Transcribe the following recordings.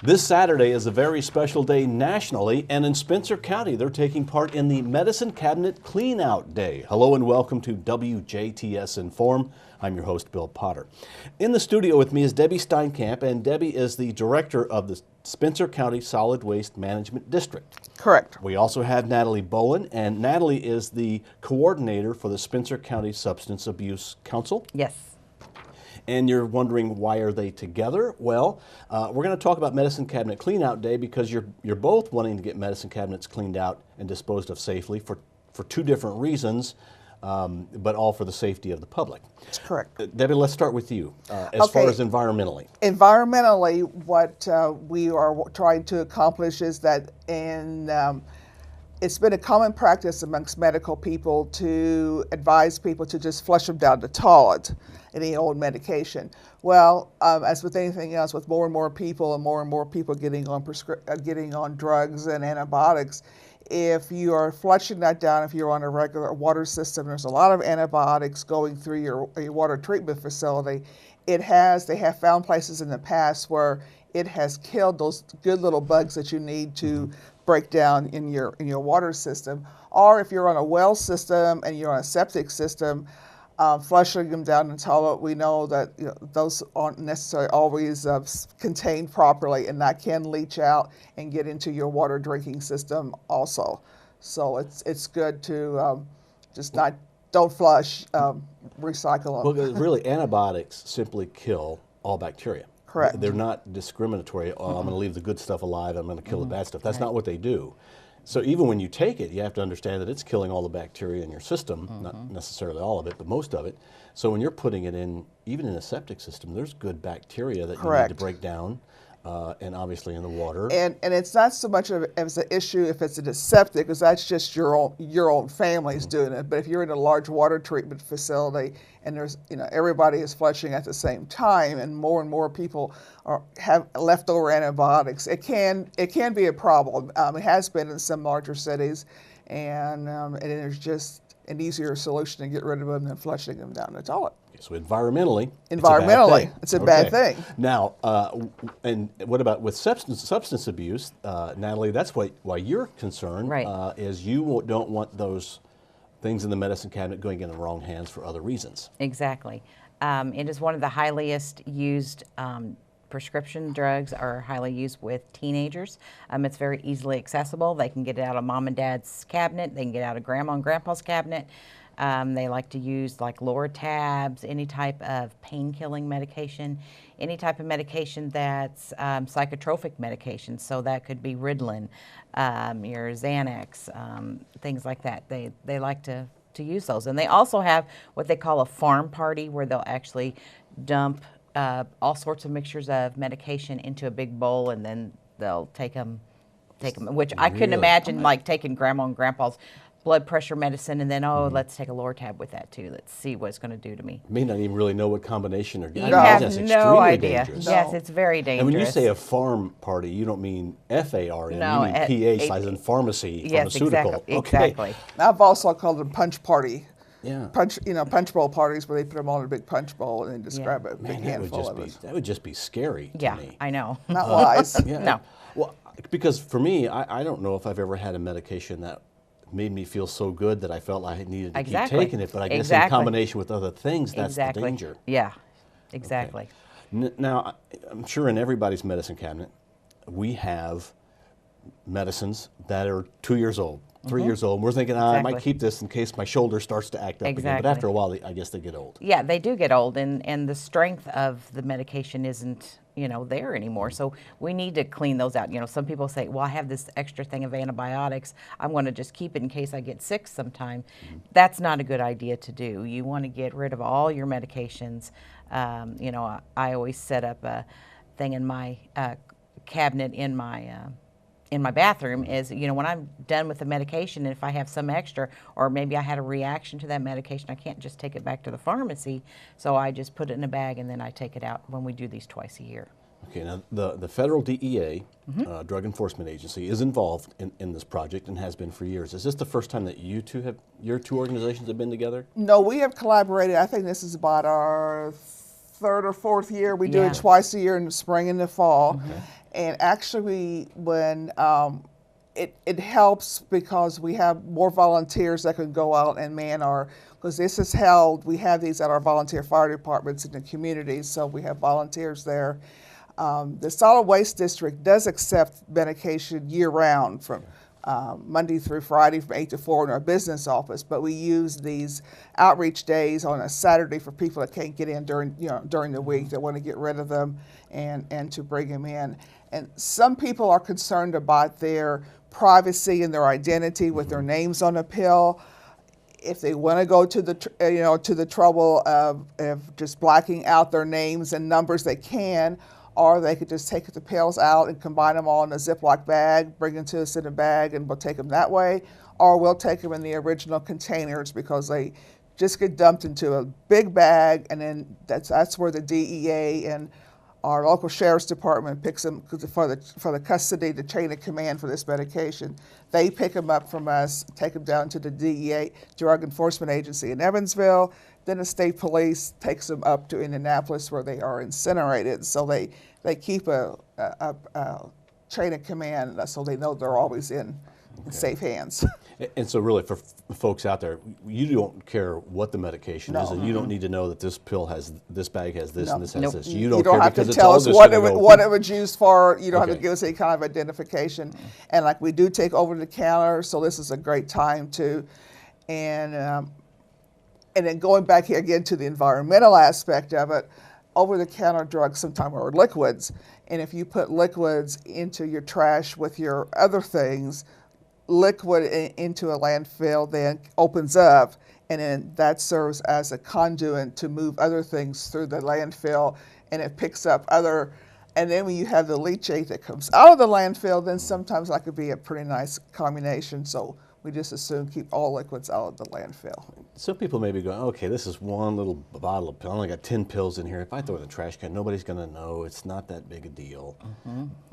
This Saturday is a very special day nationally, and in Spencer County, they're taking part in the Medicine Cabinet Cleanout Day. Hello and welcome to WJTS in.form. I'm your host, Bill Potter. In the studio with me is Debbie Steinkamp, and Debbie is the director of the Spencer County Solid Waste Management District. Correct. We also have Natalie Bolin, and Natalie is the coordinator for the Spencer County Substance Abuse Council. Yes. And you're wondering, why are they together? Well, we're going to talk about Medicine Cabinet Cleanout Day because you're both wanting to get medicine cabinets cleaned out and disposed of safely for two different reasons, but all for the safety of the public. That's correct. Debbie, let's start with you as far as environmentally. Environmentally, what we are trying to accomplish is that it's been a common practice amongst medical people to advise people to just flush them down the toilet, any old medication. Well, as with anything else, with more and more people getting on drugs and antibiotics, if you are flushing that down, if you're on a regular water system, there's a lot of antibiotics going through your water treatment facility. They have found places in the past where it has killed those good little bugs that you need to break down in your water system. Or if you're on a well system and you're on a septic system, flushing them down the toilet, we know that those aren't necessarily always contained properly, and that can leach out and get into your water drinking system also. So it's good to don't flush, recycle them. Well, really, antibiotics simply kill all bacteria. Correct. They're not discriminatory. Oh, I'm going to leave the good stuff alive, I'm going to kill the bad stuff. That's not what they do. So even when you take it, you have to understand that it's killing all the bacteria in your system, not necessarily all of it, but most of it. So when you're putting it in, even in a septic system, there's good bacteria that you need to break down, and obviously in the water. And it's not so much as an issue if it's in a septic, because that's just your own family's doing it. But if you're in a large water treatment facility and there's everybody is flushing at the same time, and more people have leftover antibiotics, it can be a problem. It has been in some larger cities, and there's just an easier solution to get rid of them than flushing them down the toilet. So environmentally, it's a bad thing. Now, and what about with substance abuse, Natalie? That's why you're concerned, right? Is you don't want those things in the medicine cabinet going in the wrong hands for other reasons. Exactly. It is one of the highest used prescription drugs are highly used with teenagers. It's very easily accessible. They can get it out of mom and dad's cabinet. They can get it out of grandma and grandpa's cabinet. They like to use like Loratabs, any type of pain-killing medication, any type of medication that's psychotropic medication. So that could be Ritalin, your Xanax, things like that. They like to use those. And they also have what they call a farm party, where they'll actually dump all sorts of mixtures of medication into a big bowl, and then they'll take them, which I couldn't imagine like taking grandma and grandpa's blood pressure medicine and then, let's take a Loratab with that too. Let's see what it's going to do to me. You may not even really know what combination they're getting. You have That's no idea. Dangerous. Yes, it's very dangerous. And when you say a farm party, you don't mean F-A-R-M, no, you mean P-H, as in pharmacy, yes, pharmaceutical. Exactly. I've also called them punch party. Yeah. Punch bowl parties where they put them all in a big punch bowl and then just grab a big handful of it. That would just be scary to me. Yeah, I know. Not wise. No. Well, because for me, I don't know if I've ever had a medication that made me feel so good that I felt I needed to keep taking it, but I guess in combination with other things, that's the danger. Yeah, exactly. Okay. Now, I'm sure in everybody's medicine cabinet, we have medicines that are 2 years old, 3 years old. We're thinking, I might keep this in case my shoulder starts to act up again. But after a while, I guess they get old. Yeah, they do get old, and the strength of the medication isn't there anymore. So we need to clean those out. Some people say, well, I have this extra thing of antibiotics. I'm going to just keep it in case I get sick sometime. That's not a good idea to do. You want to get rid of all your medications. I always set up a thing in my cabinet in my bathroom is, when I'm done with the medication, and if I have some extra, or maybe I had a reaction to that medication, I can't just take it back to the pharmacy. So I just put it in a bag and then I take it out when we do these twice a year. Okay, now the federal DEA, Drug Enforcement Agency, is involved in this project and has been for years. Is this the first time that your two organizations have been together? No, we have collaborated. I think this is about our third or fourth year. We do it twice a year in the spring and the fall. And actually, when it helps because we have more volunteers that can go out and man because this is held, we have these at our volunteer fire departments in the communities, so we have volunteers there. The solid waste district does accept medication year-round from Monday through Friday from 8 to 4 in our business office, but we use these outreach days on a Saturday for people that can't get in during the week, that want to get rid of them and to bring them in. And some people are concerned about their privacy and their identity with their names on a pill. If they want to go to the trouble of just blacking out their names and numbers, they can. Or they could just take the pills out and combine them all in a Ziploc bag, bring them to us in a bag, and we'll take them that way. Or we'll take them in the original containers because they just get dumped into a big bag, and then that's where the DEA and our local sheriff's department picks them for the custody, the chain of command for this medication. They pick them up from us, take them down to the DEA, Drug Enforcement Agency in Evansville. Then the state police takes them up to Indianapolis where they are incinerated. So they keep a chain of command so they know they're always in safe hands. And so really for folks out there, you don't care what the medication is, and you don't need to know that this pill has, this bag has this, and this has this. You don't care have because to it's tell all us just what gonna what it was used for. You don't have Okay. to give us any kind of identification. And like we do take over the counter, so this is a great time to, and then going back here again to the environmental aspect of it, over-the-counter drugs sometimes are liquids, and if you put liquids into your trash with your other things, liquid into a landfill then opens up, and then that serves as a conduit to move other things through the landfill, and it picks up other, and then when you have the leachate that comes out of the landfill, then sometimes that could be a pretty nice combination. So we just assume keep all liquids out of the landfill. Some people may be going, okay, this is one little bottle of pill. I only got 10 pills in here. If I throw it in the trash can, nobody's going to know. It's not that big a deal.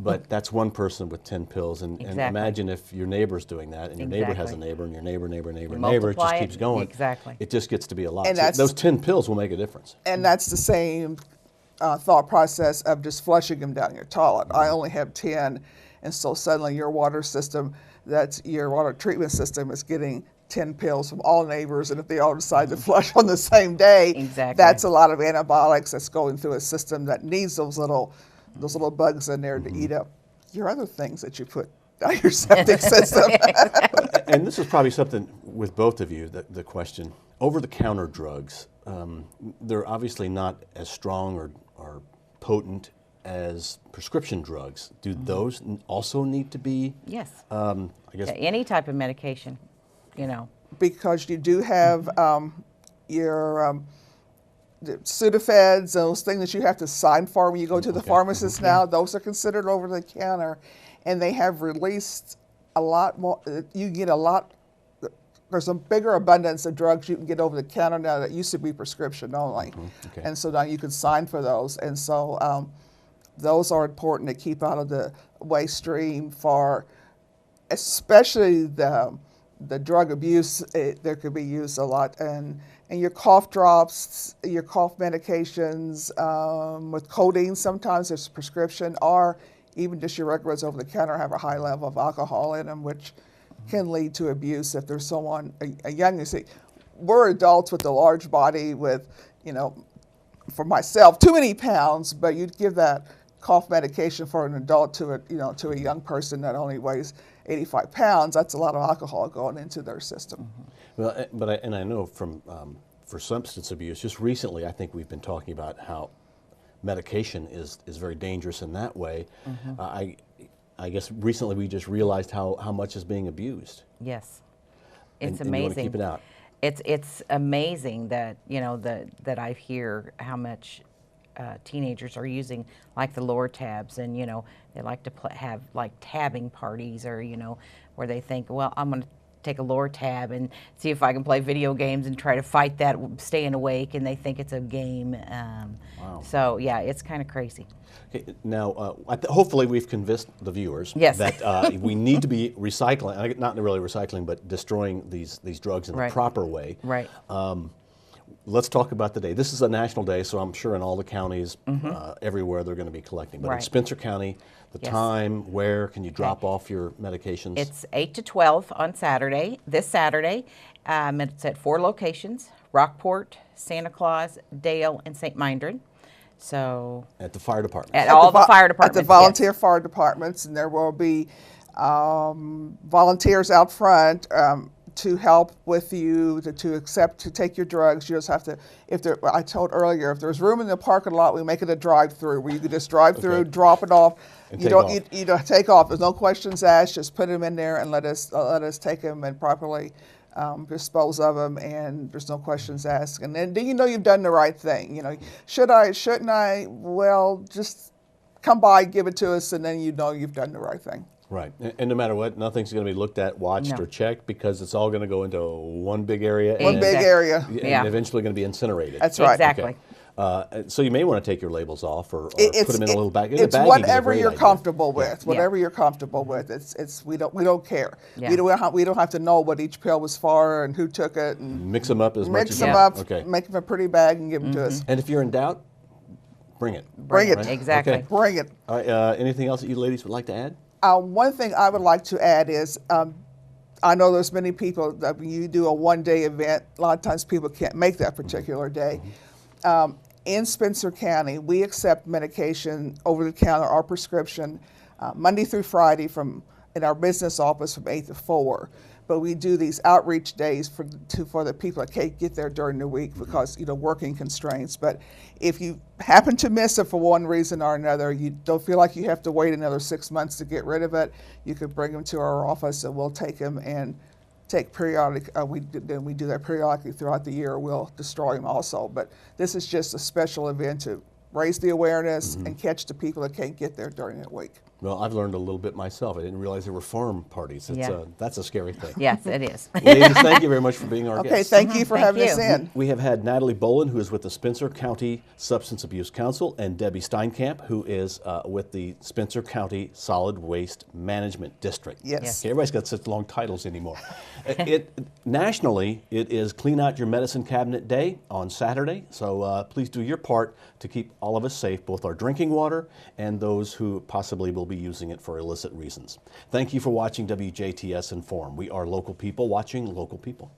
But that's one person with 10 pills. And imagine if your neighbor's doing that, and your neighbor has a neighbor, and your neighbor, it just keeps going. Exactly. It just gets to be a lot. And So those 10 pills will make a difference. And that's the same thought process of just flushing them down your toilet. I only have 10, and so suddenly your water system, that's your water treatment system, is getting 10 pills from all neighbors, and if they all decide to flush on the same day, that's a lot of antibiotics that's going through a system that needs those little bugs in there to eat up your other things that you put down your septic system. And this is probably something with both of you, the question. Over-the-counter drugs, they're obviously not as strong or potent as prescription drugs. Do those also need to be? Yes. I guess Any type of medication, you know. Because you do have your the Sudafeds, those things that you have to sign for when you go to the pharmacist now, those are considered over the counter, and they have released a lot more. You get a lot. There's a bigger abundance of drugs you can get over the counter now that used to be prescription only, and so now you can sign for those, and so those are important to keep out of the waste stream for, especially the drug abuse. There could be used a lot, and your cough drops, your cough medications, with codeine sometimes there's prescription, or even just your regulars over the counter have a high level of alcohol in them, which can lead to abuse if there's someone, a young, you see, we're adults with a large body with, for myself, too many pounds, but you'd give that cough medication for an adult to a young person that only weighs 85 pounds, that's a lot of alcohol going into their system. Well, but I know from for substance abuse, just recently I think we've been talking about how medication is very dangerous in that way. I guess recently we just realized how much is being abused. Yes, it's and amazing. You want to keep it out. It's amazing that that I hear how much teenagers are using like the lower tabs, and they like to have like tabbing parties, or where they think, well, I'm going to take a lower tab and see if I can play video games and try to fight that staying awake, and they think it's a game. Wow. So yeah, it's kind of crazy. Okay, now, hopefully we've convinced the viewers that we need to be recycling, not really recycling, but destroying these drugs in the proper way. Right. let's talk about the day. This is a national day, so I'm sure in all the counties, everywhere they're going to be collecting. But in Right. Spencer County, the Yes. time, where can you drop off your medications? It's 8 to 12 on Saturday, this Saturday. It's at 4 locations, Rockport, Santa Claus, Dale, and St. Mindred. So At the fire department. at all the fire At departments. the volunteer fire departments, and there will be volunteers out front to help with you to take your drugs. You just have to, I told earlier, if there's room in the parking lot, we make it a drive-through where you can just drive through, drop it off. And You take don't off. you don't take off. There's no questions asked. Just put them in there and let us take them and properly dispose of them, and there's no questions asked. And then you know you've done the right thing. You know, should I, shouldn't I? Well, just come by, give it to us, and then you know you've done the right thing. Right. And no matter what, nothing's going to be looked at, watched, No. or checked, because it's all going to go into one big area. One and big Exactly. area. and Yeah. eventually going to be incinerated. That's right. Exactly. So you may want to take your labels off or put It's- them in a little bag. It's Bagging is a whatever great you're idea. comfortable with. Yeah. Whatever you're comfortable with. We don't care. Yeah. We don't have to know what each pill was for and who took it, and Mix them up as much mix as them you Yeah. up, Okay. make them a pretty bag, and give them to us. And if you're in doubt, bring it. Bring it. Exactly. Okay. Bring it. All right, anything else that you ladies would like to add? One thing I would like to add is, I know there's many people that when you do a one-day event, a lot of times people can't make that particular day. In Spencer County, we accept medication over the counter or prescription Monday through Friday in our business office from 8 to 4. But we do these outreach days for the people that can't get there during the week because working constraints. But if you happen to miss it for one reason or another, you don't feel like you have to wait another 6 months to get rid of it. You could bring them to our office and we'll take them and take periodic. We do that periodically throughout the year. We'll destroy them also. But this is just a special event to raise the awareness and catch the people that can't get there during that week. Well, I've learned a little bit myself. I didn't realize there were farm parties. That's a scary thing. Yes, it is. Ladies, thank you very much for being our Okay, guests. thank you for Thank having you. us in. We have had Natalie Bolin, who is with the Spencer County Substance Abuse Council, and Debbie Steinkamp, who is with the Spencer County Solid Waste Management District. Yes. Okay, everybody's got such long titles anymore. Nationally, it is Clean Out Your Medicine Cabinet Day on Saturday, so please do your part to keep all of us safe, both our drinking water and those who possibly will be using it for illicit reasons. Thank you for watching WJTS in Form. We are local people watching local people.